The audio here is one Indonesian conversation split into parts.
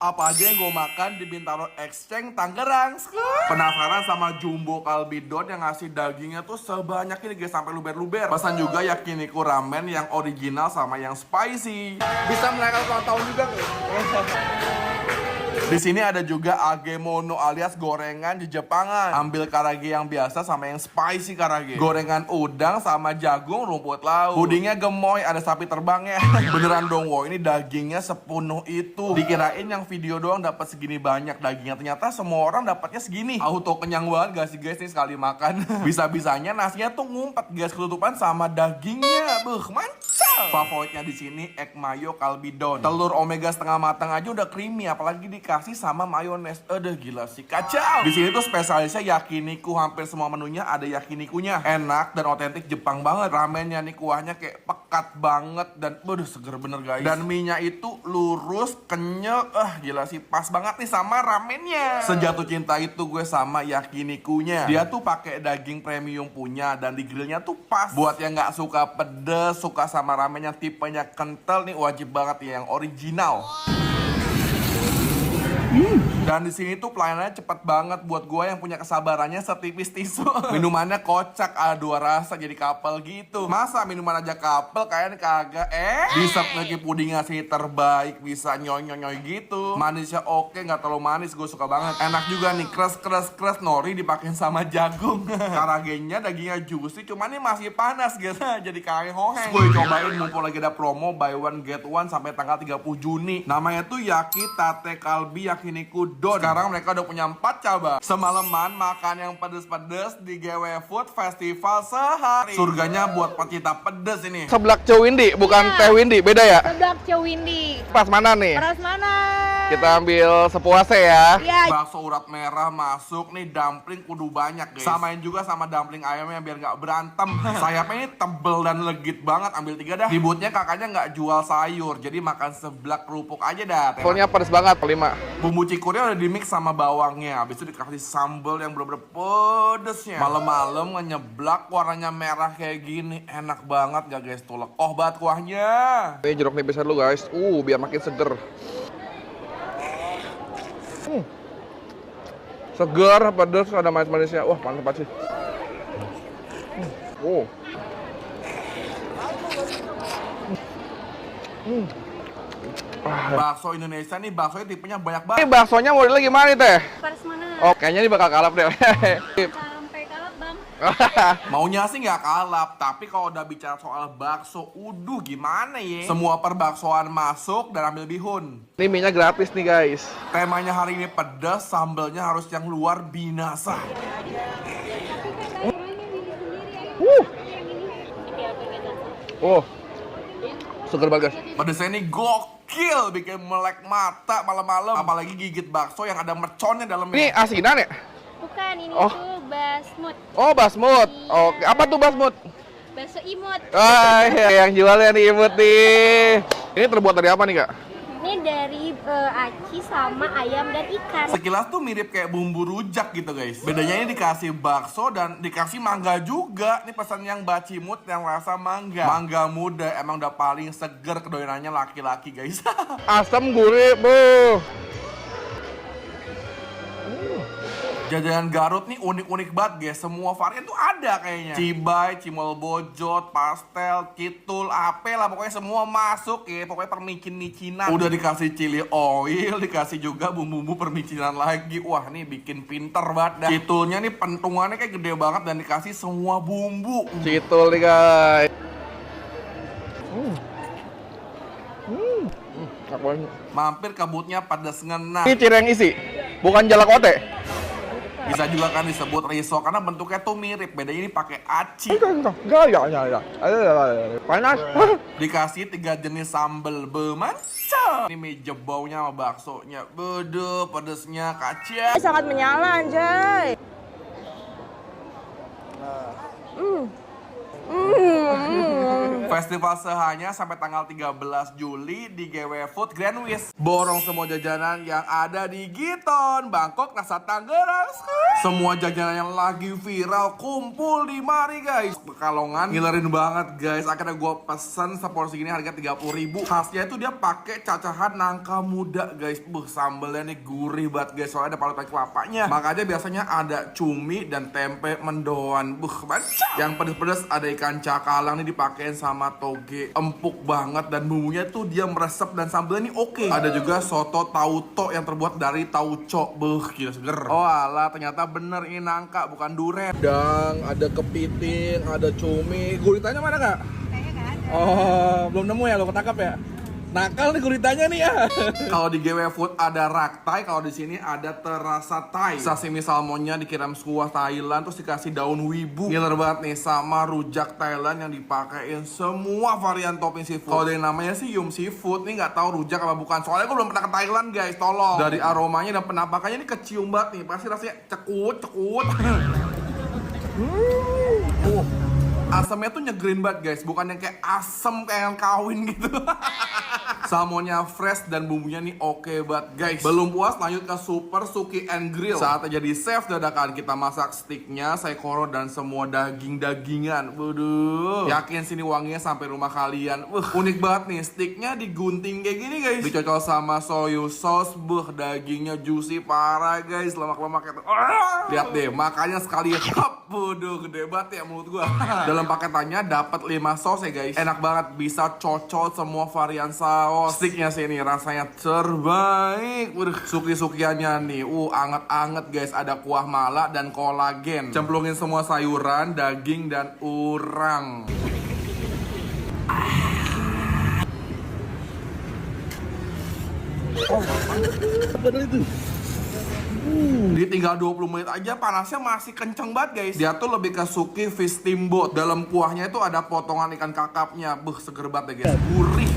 Apa aja yang gue makan di Bintaro Exchange Tangerang. Penasaran sama jumbo kalbidon yang ngasih dagingnya tuh sebanyak ini guys, sampai luber-luber. Pesan juga yakiniku ramen yang original sama yang spicy. Bisa menaikkan ulang tahun juga nggak? Di sini ada juga agemono alias gorengan di Jepangan. Ambil karage yang biasa sama yang spicy karage. Gorengan udang sama jagung rumput laut. Pudingnya gemoy, ada sapi terbangnya. Beneran dong, wow, ini dagingnya sepenuh itu. Dikirain yang video doang dapat segini banyak dagingnya, ternyata semua orang dapatnya segini. Auto kenyang banget gak sih guys nih sekali makan. Bisa-bisanya nasinya tuh ngumpet guys, ketutupan sama dagingnya. Mantap. Favoritnya di sini egg mayo kalbidon. Telur omega setengah matang aja udah creamy, apalagi dikasih sama mayones. Aduh gila sih, kacau. Di sini tuh spesialisnya yakiniku, hampir semua menunya ada yakinikunya. Enak dan otentik Jepang banget. Ramennya nih kuahnya kayak pekat banget dan waduh seger bener guys. Dan mie-nya itu lurus, kenyal. Gila sih, pas banget nih sama ramennya. Sejatuh cinta itu gue sama yakinikunya. Dia tuh pakai daging premium punya dan di grillnya tuh pas. Buat yang nggak suka pedes, suka sama ramen yang tipenya kental nih, wajib banget ya yang original. Dan di sini tuh pelayanannya cepet banget buat gue yang punya kesabarannya setipis tisu. Minumannya kocak, ada dua rasa jadi couple gitu. Masa minuman aja couple kayaknya kagak. Bisa lagi pudingnya sih terbaik, bisa nyoy gitu. Manisnya oke, nggak terlalu manis, gue suka banget. Enak juga nih, kres nori dipakein sama jagung. Karagenya dagingnya juicy, cuman ini masih panas gitu. Jadi kayak hoheng. Gue cobain mumpung lagi ada promo buy one get one sampai tanggal 30 Juni. Namanya tuh Yaki Tate Kalbi Yakiniku Don. Sekarang mereka udah punya 4 cabang. Semalaman makan yang pedes-pedes di GW Food Festival sehari. Surganya buat pecinta pedes ini. Seblak Cewindi, bukan Teh Windy, beda ya? Seblak Cewindi. Pas mana nih? Paras mana? Kita ambil sepuasnya ya. Iya. Bakso urat merah masuk nih, dumpling kudu banyak guys. Samain juga sama dumpling ayamnya biar nggak berantem. Sayapnya ini tebel dan legit banget, ambil 3 dah. Ributnya kakaknya nggak jual sayur, jadi makan seblak kerupuk aja dah. Soalnya pedes banget, 5. Bumbu cikurnya udah dimix sama bawangnya, habis itu dikasih sambal yang bener-bener pedesnya. Malam-malam ngeblak warnanya merah kayak gini, enak banget gak guys? Tuh lekoh banget kuahnya. Ini jeruk nipisnya dulu guys, biar makin seger. Segar, pedas, ada manis-manisnya. Wah, mantap banget sih. Bakso Indonesia nih, baksonya tipenya banyak banget. Ini baksonya modelnya gimana nih Teh? Paras mana? Oh, kayaknya ini bakal kalap deh. Sampai kalap bang. Maunya sih nggak kalap, tapi kalau udah bicara soal bakso, gimana ya? Semua perbaksoan masuk dan ambil bihun. Ini mie-nya gratis nih guys. Temanya hari ini pedas, sambelnya harus yang luar binasa. Seger banget guys. Pedesnya ini gokil, bikin melek mata malam-malam. Apalagi gigit bakso yang ada merconnya Ini dalamnya. asinan ya? Bukan, ini Oh. tuh basmut. Oh, basmut. Oke, apa tuh basmut? Bakso imut. Yang jualnya nih imut nih. Ini terbuat dari apa nih kak? Ini dari aci sama ayam dan ikan. Sekilas tuh mirip kayak bumbu rujak gitu guys. Bedanya ini dikasih bakso dan dikasih mangga juga. Ini pesan yang bacimut yang rasa mangga. Mangga muda emang udah paling seger, kedoyanannya laki-laki guys. Asam gurih, Jajanan Garut nih unik-unik banget guys. Semua varian tuh ada kayaknya. Cibai, cimol bojot, pastel, kitul, ape lah. Pokoknya semua masuk ya. Pokoknya permicin-micinan. Udah dikasih chili oil, dikasih juga bumbu-bumbu permicinan lagi. Wah nih bikin pinter banget dah. Kitulnya nih pentungannya kayak gede banget dan dikasih semua bumbu. Citul nih guys. Mampir kebutnya pedas ngena. Ini cireng isi, bukan jalak ote. Bisa juga kan disebut riso karena bentuknya tuh mirip. Bedanya ini pakai aci. Ya. Panas. Dikasih 3 jenis sambel bemanca. Ini mie jebaunya sama baksonya. Bede, pedesnya kacau. Sangat menyala anjay. Festival Sehanya sampai tanggal 13 Juli di GW Food Grand Wis. Borong semua jajanan yang ada di Giton, Bangkok, Rasa Tangerang. Semua jajanan yang lagi viral kumpul di mari guys. Pekalongan ngilerin banget guys. Akhirnya gue pesen seporsi gini harga 30.000. Khasnya itu dia pakai cacahan nangka muda guys. Sambelnya nih gurih banget guys. Soalnya ada parutan kelapanya. Makanya biasanya ada cumi dan tempe mendoan. Baca. Yang pedes-pedes ada ikan cakalang nih dipakein sama toge. Empuk banget dan bumbunya tuh dia meresep dan sambelnya nih oke. Ada juga soto tauco yang terbuat dari tauco. Gila seger. Oh alah, ternyata bener ini nangka bukan duren. Dan ada kepiting, ada cumi. Guritanya mana kak? Kayaknya nggak ada. Oh, belum nemu ya lo ketangkap ya? Nakal nih guritanya nih ya. Kalau di GW Food ada raktai, kalau di sini ada terasa Thai. Sashimi salmonnya dikirim kuah Thailand, terus dikasih daun wibu. Ngiler banget nih sama rujak Thailand yang dipakein semua varian topping seafood. Kalau dari namanya sih Yum Seafood, nih nggak tahu rujak apa bukan. Soalnya gue belum pernah ke Thailand guys, tolong. Dari aromanya dan penampakannya ini kecium banget nih, pasti rasanya cekut. Asamnya tuh nyegerin banget guys, bukan yang kayak asem kayak yang kawin gitu. Salmonnya fresh dan bumbunya nih oke banget guys. Belum puas, lanjut ke Super Suki and Grill. Saatnya jadi chef dadakan, kita masak steaknya, saikoro dan semua daging-dagingan. Waduh, yakin sini wanginya sampai rumah kalian. Unik banget nih, steaknya digunting kayak gini guys. Dicocol sama soy sauce, dagingnya juicy parah guys, lemak-lemak itu. Lihat deh, makanya sekali hap. Waduh, gede banget ya mulut gua. Dalam paketannya dapat 5 saus ya guys. Enak banget, bisa cocol semua varian saus. Sticknya sini rasanya terbaik. Suki-sukiannya nih, anget-anget guys. Ada kuah mala dan kolagen. Cemplungin semua sayuran, daging dan urang. Padahal itu. Tinggal 20 menit aja panasnya masih kenceng banget guys. Dia tuh lebih ke suki fish steamboat. Dalam kuahnya itu ada potongan ikan kakapnya. Seger banget ya guys. Gurih.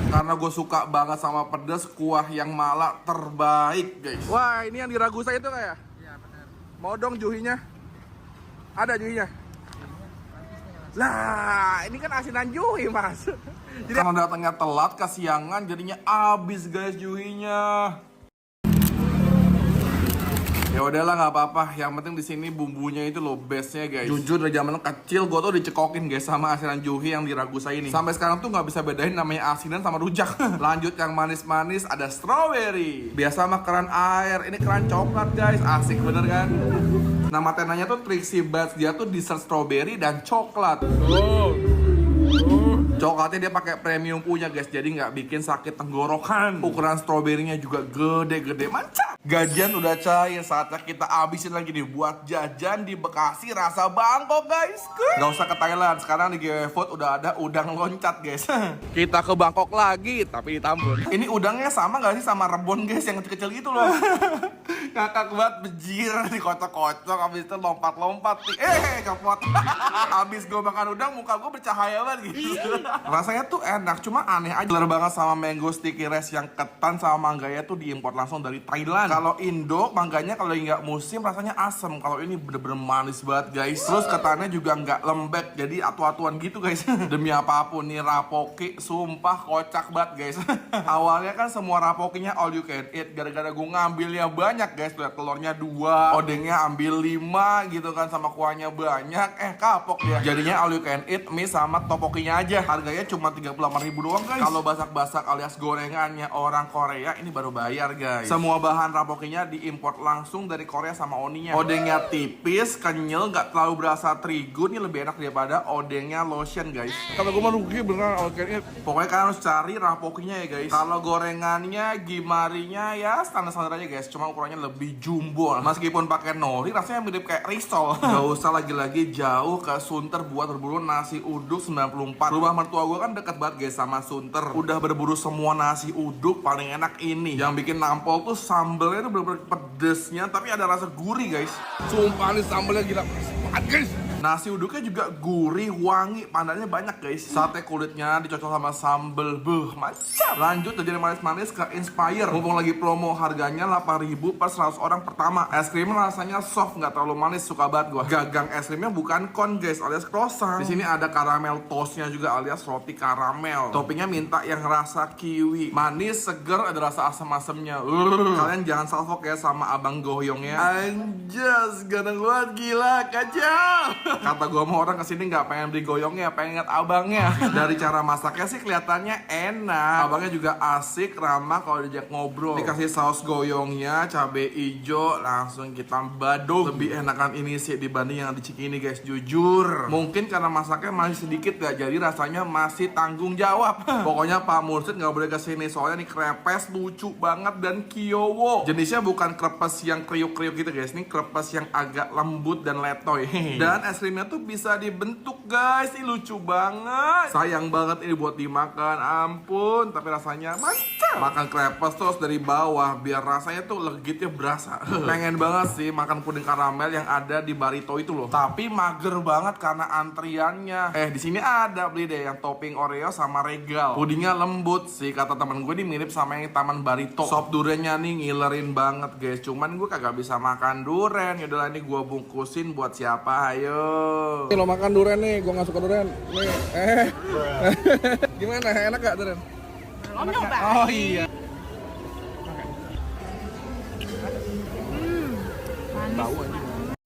Karena gue suka banget sama pedas, kuah yang mala terbaik guys. Wah, ini yang diragusa itu kayak? Iya benar. Mau dong juhinya? Ada juhinya? Lah, ini kan asinan juhi mas. Jadi karena datangnya telat, kesiangan, jadinya abis guys juhinya. Ya udahlah nggak apa-apa, yang penting di sini bumbunya itu loh bestnya guys. Jujur dari zaman kecil gue tuh dicekokin guys sama asinan juhi yang diragusa ini. Sampai sekarang tuh nggak bisa bedain namanya asinan sama rujak. Lanjut yang manis-manis ada strawberry. Biasa mah keran air, ini keran coklat guys. Asik bener kan? Nama tenanya tuh Trixie Bites, dia tuh dessert strawberry dan coklat. Coklatnya dia pakai premium punya guys, jadi nggak bikin sakit tenggorokan. Ukuran stroberinya juga gede-gede, mantap. Gajian udah cair, saatnya kita abisin lagi nih buat jajan di Bekasi rasa Bangkok guys. Nggak usah ke Thailand, sekarang di GW Food udah ada udang loncat guys. Kita ke Bangkok lagi, tapi di Tambun. Ini udangnya sama nggak sih sama rebon guys, yang kecil-kecil gitu loh. Ngakak banget, bejir, dikocok-kocok, habis itu lompat-lompat. Copot. Habis gue makan udang, muka gue bercahaya banget gitu. Rasanya tuh enak, cuma aneh aja. Bener banget sama mango sticky rice yang ketan sama mangganya tuh diimpor langsung dari Thailand. Kalau Indo, mangganya kalau nggak musim rasanya asem. Kalau ini bener-bener manis banget guys. Terus ketannya juga nggak lembek, jadi atu-atuan gitu guys. Demi apapun nih rapoki, sumpah kocak banget guys. Awalnya kan semua rapokinya all you can eat, gara-gara gue ngambilnya banyak guys. Lihat telurnya 2, odengnya ambil 5 gitu kan, sama kuahnya banyak. Kapok dia. Jadinya all you can eat mie sama topokinya aja. Harganya cuma 38.000 doang guys. Kalau basak-basak alias gorengannya orang Korea, ini baru bayar guys. Semua bahan rapokinya diimport langsung dari Korea sama oninya. Odengnya tipis, kenyal, nggak terlalu berasa terigu. Ini lebih enak daripada odengnya lotion guys. Kalau gue mau rugi beneran all you can eat. Pokoknya kalian harus cari rapokinya ya guys. Kalau gorengannya, gimarinya ya standar-standar aja guys. Cuma ukurannya lebih jumbo. Meskipun pakai nori, rasanya mirip kayak risol. Gak usah lagi-lagi jauh ke Sunter buat berburu nasi uduk 94. Rumah mertua gue kan deket banget guys sama Sunter. Udah berburu semua nasi uduk, paling enak ini. Yang bikin nampol tuh sambelnya tuh bener-bener pedesnya, tapi ada rasa gurih guys. Sumpah nih sambelnya gila banget guys. Nasi uduknya juga gurih, wangi, pandannya banyak guys. Sate kulitnya dicocol sama sambel, mantap. Lanjut jajan manis-manis ke Inspire. Mumpung lagi promo, harganya 8.000 per 100 orang pertama. Es krimnya rasanya soft, nggak terlalu manis, suka banget gua. Gagang es krimnya bukan kon guys, alias croissant. Di sini ada karamel toastnya juga alias roti karamel. Toppingnya minta yang rasa kiwi, manis, seger, ada rasa asam-asamnya. Kalian jangan salfok ya sama abang goyongnya. Anjas, ganteng banget, gila, kacau. Kata gua mau orang kesini nggak pengen beli goyongnya, pengen lihat abangnya. Dari cara masaknya sih kelihatannya enak. Abangnya juga asik, ramah kalau diajak ngobrol. Dikasih saus goyongnya, cabai hijau, langsung kita badung. Lebih enakan ini sih dibanding yang di Cikini guys, jujur. Mungkin karena masaknya masih sedikit ya, jadi rasanya masih tanggung jawab. Pokoknya Pak Mursid nggak boleh kesini, soalnya nih krepes lucu banget dan kiowo. Jenisnya bukan krepes yang kriuk-kriuk gitu guys, ini krepes yang agak lembut dan letoy. Dan es krimnya tuh bisa dibentuk guys, ini lucu banget. Sayang banget ini buat dimakan, ampun. Tapi rasanya mantap. Makan krepes terus dari bawah biar rasanya tuh legitnya berasa. Pengen banget sih makan puding karamel yang ada di Barito itu loh. Tapi mager banget karena antriannya. Di sini ada, beli deh yang topping Oreo sama regal. Pudingnya lembut sih, kata teman gue ini mirip sama yang Taman Barito. Sop duriannya nih ngilerin banget guys. Cuman gue kagak bisa makan durian. Yaudahlah, ini gue bungkusin buat siapa, ayo. Nih lo makan durian nih, gue gak suka durian. Nih, gimana? Enak gak durian? Belum nyoba. Oh iya. Bau aja.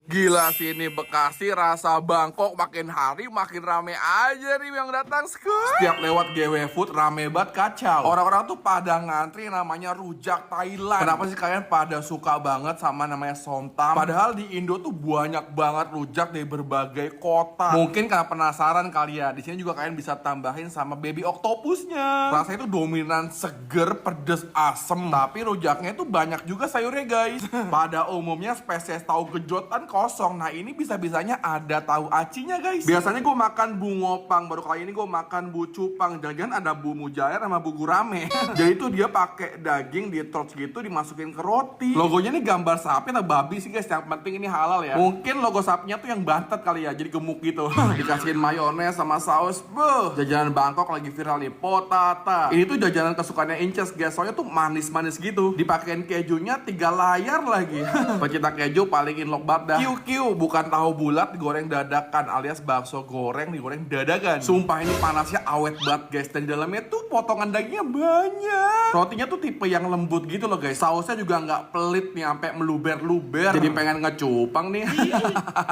Gila sih ini Bekasi, rasa Bangkok makin hari makin rame aja nih yang datang. Setiap lewat GW Food rame banget, kacau. Orang-orang tuh pada ngantri namanya rujak Thailand. Kenapa sih kalian pada suka banget sama namanya somtam? Padahal di Indo tuh banyak banget rujak dari berbagai kota. Mungkin karena penasaran kali ya. Di sini juga kalian bisa tambahin sama baby octopusnya. Rasanya itu dominan seger, pedes, asem. Tapi rujaknya itu banyak juga sayurnya guys. Pada umumnya spesies tahu gejotan kosong. Nah ini bisa-bisanya ada tahu acinya guys. Biasanya gue makan bu ngopang, baru kali ini gue makan bu cupang. Jangan-jangan ada bu mujair sama bu gurame. Jadi tuh dia pakai daging di torch gitu, dimasukin ke roti. Logonya nih gambar sapi atau babi sih guys. Yang penting ini halal ya. Mungkin logo sapinya tuh yang bantet kali ya, jadi gemuk gitu. Dikasihin mayones sama saus. Jajanan Bangkok lagi viral nih, potata. Ini tuh jajanan kesukaannya Inces guys. Soalnya tuh manis-manis gitu. Dipakein kejunya 3 layar lagi. Pecinta keju paling inlok banget dah. QQ, bukan tahu bulat digoreng dadakan alias bakso goreng digoreng dadakan. Sumpah ini panasnya awet banget guys. Dan di dalamnya tuh potongan dagingnya banyak. Rotinya tuh tipe yang lembut gitu loh guys. Sausnya juga nggak pelit nih sampai meluber-luber. Jadi pengen ngecupang nih.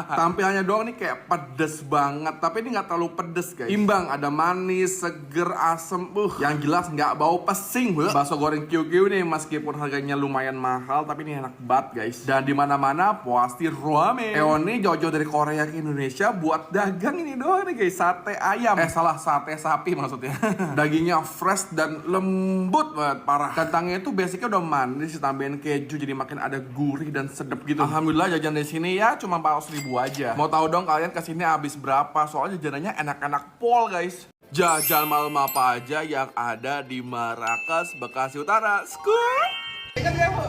Tampilannya doang nih kayak pedes banget. Tapi ini nggak terlalu pedes guys. Imbang, ada manis, seger, asem. Yang jelas nggak bau pesing. Bakso goreng QQ nih meskipun harganya lumayan mahal, tapi ini enak banget guys. Dan di mana-mana pasti rame. Eon jauh-jauh dari Korea ke Indonesia buat dagang ini doang nih guys, sate ayam. Salah, sate sapi maksudnya. Dagingnya fresh dan lembut banget, parah. Kentangnya itu basicnya udah manis, ditambahin keju jadi makin ada gurih dan sedap gitu. Alhamdulillah jajan di sini ya cuma 400.000 aja. Mau tahu dong kalian kesini habis berapa? Soalnya jajanannya enak-enak pol guys. Jajan malam apa aja yang ada di Marrakas, Bekasi Utara. Skut! Ikan ya bu?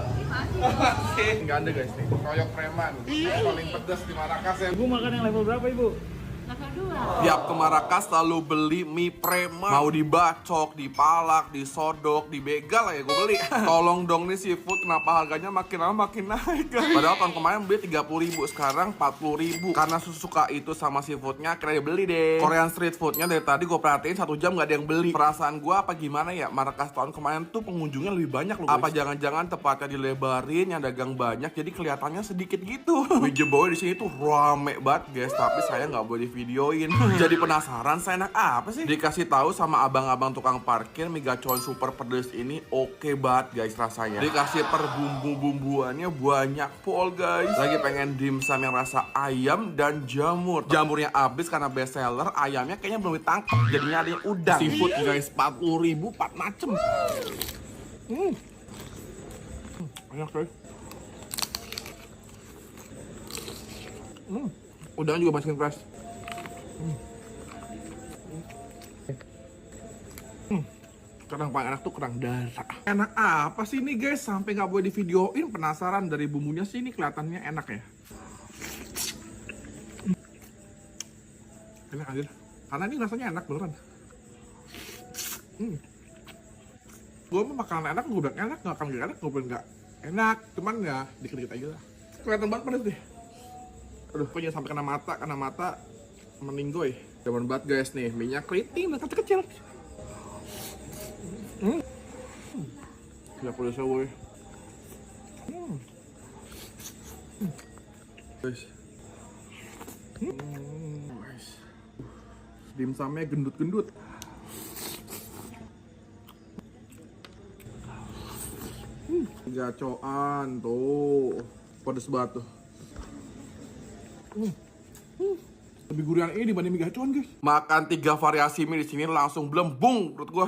Nggak ada guys nih, koyok preman. Paling pedas di Marrakas ya. Ibu makan yang level berapa ibu? Tiap ke Marrakas selalu beli mie preman. Mau dibacok, dipalak, disodok, dibegal ya gue beli. Tolong dong nih seafood, kenapa harganya makin lama makin naik guys. Padahal tahun kemarin beli 30.000, sekarang 40.000. Karena suka itu sama seafoodnya, akhirnya beli deh. Korean street foodnya dari tadi gue perhatiin 1 jam gak ada yang beli. Perasaan gue apa gimana ya, Marrakas tahun kemarin tuh pengunjungnya lebih banyak loh guys. Apa jangan-jangan tempatnya dilebarin, yang dagang banyak, jadi kelihatannya sedikit gitu. Wijeboy di sini tuh rame banget guys, tapi saya nggak boleh videoin. Jadi penasaran saya enak apa sih? Dikasih tahu sama abang-abang tukang parkir, mie gacor super pedes ini oke banget guys rasanya. Dikasih per bumbu-bumbuannya banyak pol guys. Lagi pengen dimsum yang rasa ayam dan jamur. Jamurnya habis karena best seller, ayamnya kayaknya belum ditangkap. Jadinya ada yang udang. Seafood guys 40.000 4 macem. Enak guys. Udang juga masukin fresh. Kerang paling enak tuh kerang darah. Enak apa sih ini guys? Sampai nggak boleh di videoin. Penasaran dari bumbunya sih ini kelihatannya enak ya. Enak aja. Karena ini rasanya enak beneran. Gue mah makanan enak, gue bilang enak, nggak akan gak enak, gue bilang nggak enak. Cuman ya dikit-dikit aja lah. Kelihatan banget pedes deh. Aduh, kok jangan sampai kena mata meninggoy. Jaman banget guys nih, minyak keriting dan kecil-kecil. Gila pedesnya woy. Guys. Guys. Dimsumnya gendut-gendut. Gacoan tuh. Pedes banget tuh. Lebih gurian ini dibanding mie gacoan guys. Makan 3 variasi mie di sini langsung belembung perut gua.